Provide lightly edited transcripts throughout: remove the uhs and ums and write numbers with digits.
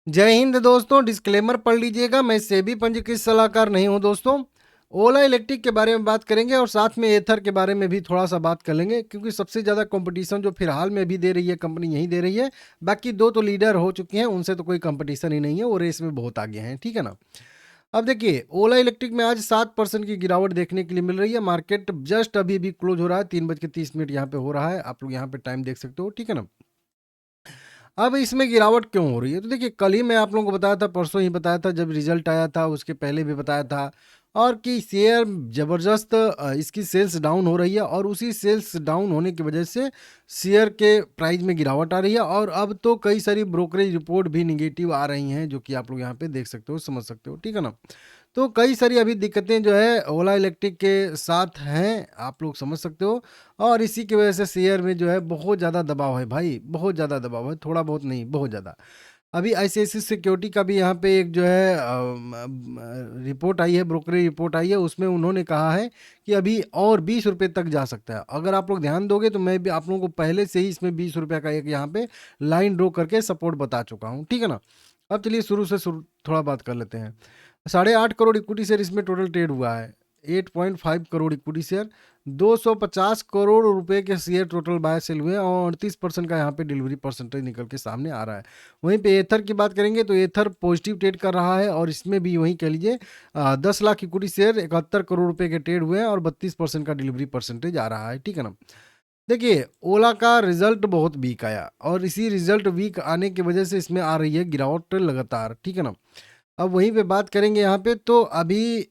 जय हिंद दोस्तों। डिस्क्लेमर पढ़ लीजिएगा, मैं सेबी पंजीकृत सलाहकार नहीं हूं दोस्तों। ओला इलेक्ट्रिक के बारे में बात करेंगे और साथ में एथर के बारे में भी थोड़ा सा बात कर लेंगे, क्योंकि सबसे ज़्यादा कंपटीशन जो फिलहाल में भी दे रही है कंपनी यही दे रही है। बाकी दो तो लीडर हो चुके हैं, उनसे तो कोई कंपटीशन ही नहीं है, वो रेस में बहुत आगे हैं, ठीक है ना। अब देखिए, ओला इलेक्ट्रिक में आज 7% की गिरावट देखने के लिए मिल रही है। मार्केट जस्ट अभी भी क्लोज हो रहा है, 3:30 यहाँ पे हो रहा है। आप लोग यहाँ पे टाइम देख सकते हो, ठीक है ना। अब इसमें गिरावट क्यों हो रही है, तो देखिए, कल ही मैं आप लोगों को बताया था, परसों ही बताया था, जब रिजल्ट आया था उसके पहले भी बताया था। और कि शेयर ज़बरदस्त इसकी सेल्स डाउन हो रही है, और उसी सेल्स डाउन होने की वजह से शेयर के प्राइस में गिरावट आ रही है। और अब तो कई सारी ब्रोकरेज रिपोर्ट भी निगेटिव आ रही हैं, जो कि आप लोग यहाँ पे देख सकते हो, समझ सकते हो, ठीक है ना। तो कई सारी अभी दिक्कतें जो है ओला इलेक्ट्रिक के साथ हैं, आप लोग समझ सकते हो। और इसी की वजह से शेयर में जो है बहुत ज़्यादा दबाव है भाई, बहुत ज़्यादा दबाव है, थोड़ा बहुत नहीं, बहुत ज़्यादा। अभी आईसीआईसी सिक्योरिटी का भी यहाँ पे एक जो है रिपोर्ट आई है, ब्रोकरेज रिपोर्ट आई है, उसमें उन्होंने कहा है कि अभी और 20 रुपये तक जा सकता है। अगर आप लोग ध्यान दोगे तो मैं भी आप लोगों को पहले से ही इसमें 20 रुपये का एक यहाँ पे लाइन ड्रॉ करके सपोर्ट बता चुका हूँ, ठीक है ना। अब चलिए शुरू से शुरू थोड़ा बात कर लेते हैं। 8.5 करोड़ इक्विटी शेयर इसमें टोटल ट्रेड हुआ है। 8.5 करोड़ इक्विटी शेयर, 250 करोड़ रुपए के शेयर टोटल बाय सेल हुए हैं, और 38% का यहाँ पे डिलीवरी परसेंटेज निकल के सामने आ रहा है। वहीं पे एथर की बात करेंगे तो एथर पॉजिटिव ट्रेड कर रहा है, और इसमें भी वही कह लीजिए 10 लाख इक्विटी शेयर 71 करोड़ रुपए के ट्रेड हुए हैं, और 32% का डिलीवरी परसेंटेज आ रहा है, ठीक है ना। देखिए, ओला का रिजल्ट बहुत वीक आया, और इसी रिजल्ट वीक आने की वजह से इसमें आ रही है गिरावट लगातार, ठीक है ना। अब वहीं पे बात करेंगे यहाँ पे, तो अभी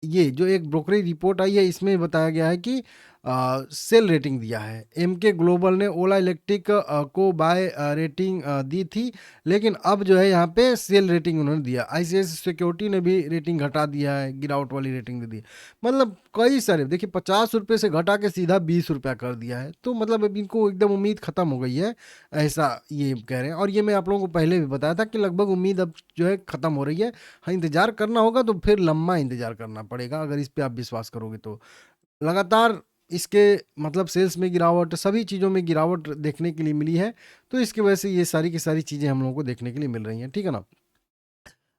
ये जो एक ब्रोकरेज रिपोर्ट आई है, इसमें बताया गया है कि सेल रेटिंग दिया है। एमके ग्लोबल ने ओला इलेक्ट्रिक को बाय रेटिंग दी थी, लेकिन अब जो है यहाँ पे सेल रेटिंग उन्होंने दिया। आईसीआईसी सिक्योरिटी ने भी रेटिंग घटा दिया है, गिरावट वाली रेटिंग दे दी है। मतलब कई सारे, देखिए, 50 रुपये से घटा के सीधा 20 रुपया कर दिया है, तो मतलब अब इनको एकदम उम्मीद खत्म हो गई है, ऐसा ये कह रहे हैं। और ये मैं आप लोगों को पहले भी बताया था कि लगभग उम्मीद अब जो है ख़त्म हो रही है। हाँ, इंतज़ार करना होगा, तो फिर लम्बा इंतज़ार करना पड़ेगा, अगर इस पे आप विश्वास करोगे तो। लगातार इसके मतलब सेल्स में गिरावट, सभी चीज़ों में गिरावट देखने के लिए मिली है। तो इसकी वजह से ये सारी की सारी चीज़ें हम लोगों को देखने के लिए मिल रही हैं, ठीक है ना।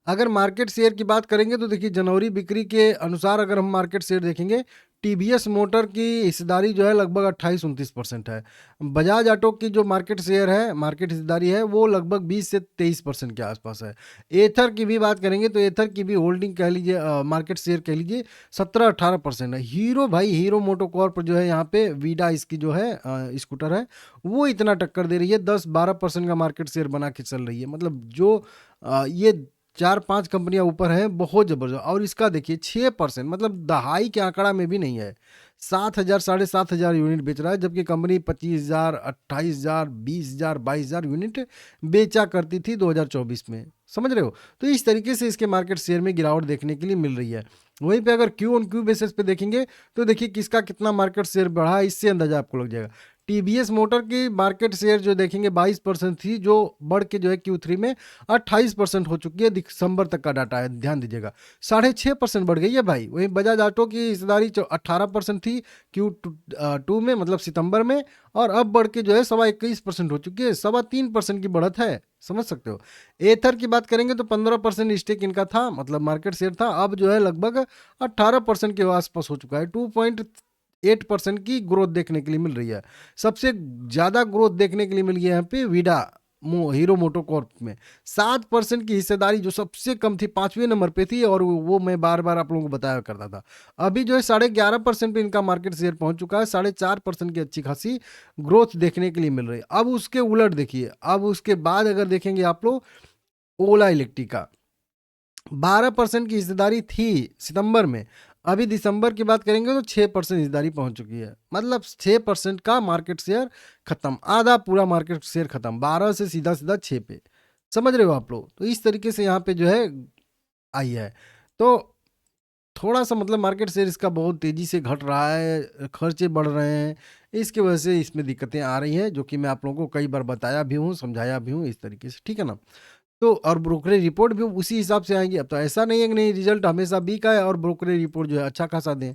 अगर मार्केट शेयर की बात करेंगे तो देखिए, जनवरी बिक्री के अनुसार अगर हम मार्केट शेयर देखेंगे, टीवीएस मोटर की हिस्सेदारी जो है लगभग 28-29% है। बजाज ऑटो की जो मार्केट शेयर है, मार्केट हिस्सेदारी है, वो लगभग 20 से 23% के आसपास है। एथर की भी बात करेंगे तो एथर की भी होल्डिंग कह लीजिए, मार्केट शेयर कह लीजिए, 17-18% है। हीरो भाई, हीरो मोटोकॉर्प जो है यहाँ पे, वीडा इसकी जो है स्कूटर है, वो इतना टक्कर दे रही है, 10-12% का मार्केट शेयर बना के चल रही है। मतलब जो ये 4-5 कंपनियां ऊपर हैं, बहुत ज़बरदस्त। और इसका देखिए 6%, मतलब दहाई के आंकड़ा में भी नहीं है। 7,000 7,500 यूनिट बेच रहा है, जबकि कंपनी 25,000 28,000 20,000 22,000 यूनिट बेचा करती थी 2024 में, समझ रहे हो। तो इस तरीके से इसके मार्केट शेयर में गिरावट देखने के लिए मिल रही है। वहीं पे अगर क्यू ऑन क्यू बेसिस पे देखेंगे, तो देखिए किसका कितना मार्केट शेयर बढ़ा है, इससे अंदाजा आपको लग जाएगा। टीवीएस मोटर की मार्केट शेयर जो देखेंगे 22% थी, जो बढ़ के जो है Q3 में 28% हो चुकी है। दिसंबर तक का डाटा है, ध्यान दीजिएगा, 6.5% बढ़ गई है भाई। वहीं बजाज ऑटो की हिस्सेदारी 18% थी Q2 में, मतलब सितंबर में, और अब बढ़ के जो है 21% हो चुकी है। 3.25% की बढ़त है, समझ सकते हो। एथर की बात करेंगे तो 15% स्टेक इनका था, मतलब मार्केट शेयर था, अब जो है लगभग 18% के आसपास हो चुका है। 2.8% की ग्रोथ देखने के लिए मिल रही है। सबसे ज़्यादा ग्रोथ देखने के लिए मिल गई है यहाँ पे वीडा हीरो मोटोकॉर्प में। 7% की हिस्सेदारी, जो सबसे कम थी, 5वें नंबर पे थी, और वो मैं बार बार आप लोगों को बताया करता था। अभी जो है 11.5% पे इनका मार्केट शेयर पहुंच चुका है। 4.5% की अच्छी खासी ग्रोथ देखने के लिए मिल रही है। अब उसके उलट देखिए, अब उसके बाद अगर देखेंगे आप लोग, ओला इलेक्ट्रिक का 12% की हिस्सेदारी थी सितंबर में, अभी दिसंबर की बात करेंगे तो 6% हिस्सेदारी पहुंच चुकी है। मतलब 6% का मार्केट शेयर खत्म, आधा पूरा मार्केट शेयर खत्म, 12 से सीधा सीधा 6 पे, समझ रहे हो आप लोग। तो इस तरीके से यहाँ पे जो है आई है। तो थोड़ा सा मतलब मार्केट शेयर इसका बहुत तेज़ी से घट रहा है, खर्चे बढ़ रहे हैं, इसकी वजह से इसमें दिक्कतें आ रही हैं, जो कि मैं आप लोगों को कई बार बताया भी हूँ, समझाया भी हूँ, इस तरीके से, ठीक है ना। तो और ब्रोकरेज रिपोर्ट भी उसी हिसाब से आएंगी। अब तो ऐसा नहीं है कि नहीं, रिजल्ट हमेशा बी का है और ब्रोकरेज रिपोर्ट जो है अच्छा खासा दें।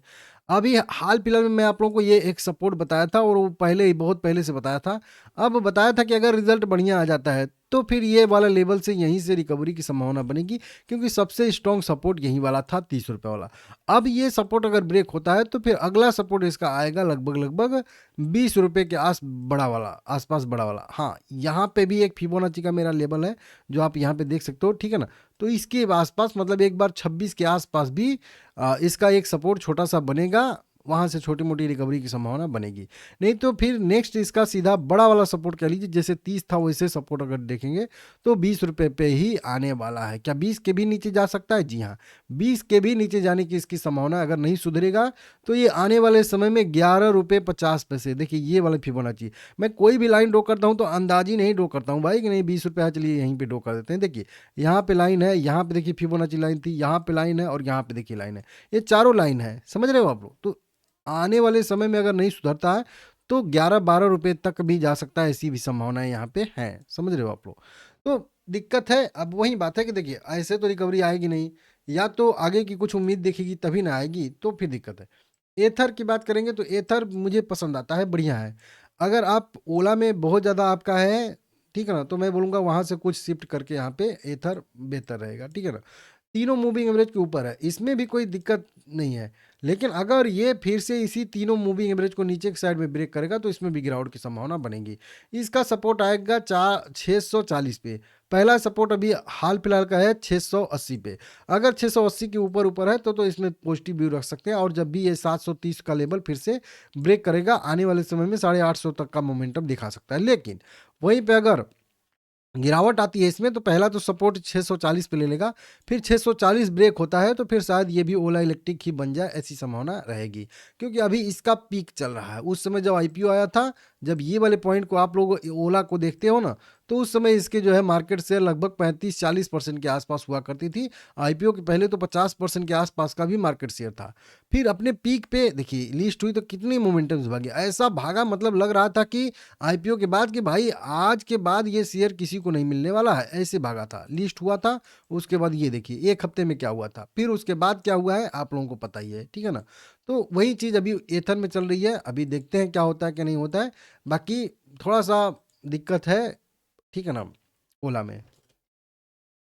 अभी हाल फिलहाल में मैं आप लोगों को ये एक सपोर्ट बताया था, और वो पहले ही, बहुत पहले से बताया था। अब बताया था कि अगर रिजल्ट बढ़िया आ जाता है तो फिर ये वाला लेवल से यहीं से रिकवरी की संभावना बनेगी, क्योंकि सबसे स्ट्रॉन्ग सपोर्ट यहीं वाला था 30 रुपये वाला। अब ये सपोर्ट अगर ब्रेक होता है तो फिर अगला सपोर्ट इसका आएगा लगभग 20 रुपये के आसपास बड़ा वाला। हाँ, यहाँ पे भी एक फिबोनाची का मेरा लेवल है जो आप यहाँ पे देख सकते हो, ठीक है ना। तो इसके आसपास मतलब एक बार 26 के आसपास भी इसका एक सपोर्ट छोटा सा बनेगा, वहाँ से छोटी मोटी रिकवरी की संभावना बनेगी। नहीं तो फिर नेक्स्ट इसका सीधा बड़ा वाला सपोर्ट कह लीजिए, जैसे 30 था वैसे सपोर्ट अगर देखेंगे तो 20 रुपये पे ही आने वाला है। क्या 20 के भी नीचे जा सकता है? जी हाँ, 20 के भी नीचे जाने की इसकी संभावना, अगर नहीं सुधरेगा तो ये आने वाले समय में 11 रुपये 50 पैसे। देखिए ये वाला फिबोनाची, मैं कोई भी लाइन ड्रॉ करता हूँ तो अंदाजी नहीं ड्रॉ करता हूँ भाई कि नहीं 20 रुपये, चलिए यहीं पर ड्रॉ कर देते हैं। देखिए यहाँ पे लाइन है, यहाँ पे देखिए फिबोनाची लाइन थी, यहाँ पे लाइन है और यहाँ पे देखिए लाइन है, ये चारों लाइन है, समझ रहे हो आप लोग। तो आने वाले समय में अगर नहीं सुधरता है तो 11-12 रुपए तक भी जा सकता है, ऐसी भी संभावनाएं यहाँ पे हैं, समझ रहे हो आप लोग। तो दिक्कत है, अब वही बात है कि देखिए ऐसे तो रिकवरी आएगी नहीं, या तो आगे की कुछ उम्मीद देखेगी तभी ना आएगी, तो फिर दिक्कत है। एथर की बात करेंगे तो एथर मुझे पसंद आता है, बढ़िया है। अगर आप ओला में बहुत ज़्यादा आपका है, ठीक है ना, तो मैं बोलूँगा वहाँ से कुछ शिफ्ट करके यहाँ पे एथर बेहतर रहेगा, ठीक है ना। तीनों मूविंग एवरेज के ऊपर है, इसमें भी कोई दिक्कत नहीं है। लेकिन अगर ये फिर से इसी तीनों मूविंग एवरेज को नीचे की साइड में ब्रेक करेगा तो इसमें भी गिरावट की संभावना बनेगी। इसका सपोर्ट आएगा 640 पे। पहला सपोर्ट अभी हाल फिलहाल का है 680 पे। अगर 680 के ऊपर ऊपर है तो इसमें पॉजिटिव व्यू रख सकते हैं, और जब भी ये 730 का लेवल फिर से ब्रेक करेगा आने वाले समय में 850 तक का मोमेंटम दिखा सकता है। लेकिन वहीं पे अगर गिरावट आती है इसमें तो पहला तो सपोर्ट 640 पे ले लेगा, फिर 640 ब्रेक होता है तो फिर शायद ये भी ओला इलेक्ट्रिक ही बन जाए, ऐसी संभावना रहेगी। क्योंकि अभी इसका पीक चल रहा है, उस समय जब आईपीओ आया था, जब ये वाले पॉइंट को आप लोग ओला को देखते हो ना, तो उस समय इसके जो है मार्केट शेयर लगभग 35-40% के आसपास हुआ करती थी। आईपीओ के पहले तो 50% के आसपास का भी मार्केट शेयर था। फिर अपने पीक पे देखिए लिस्ट हुई तो कितनी मोमेंटम्स भागी, ऐसा भागा मतलब लग रहा था कि आईपीओ के बाद कि भाई आज के बाद ये शेयर किसी को नहीं मिलने वाला है, ऐसे भागा था, लिस्ट हुआ था। उसके बाद ये देखिए एक हफ्ते में क्या हुआ था, फिर उसके बाद क्या हुआ है आप लोगों को पता ही है, ठीक है ना। तो वही चीज़ अभी एथर में चल रही है, अभी देखते हैं क्या होता है क्या नहीं होता है। बाकी थोड़ा सा दिक्कत है, ठीक है ना, ओला में।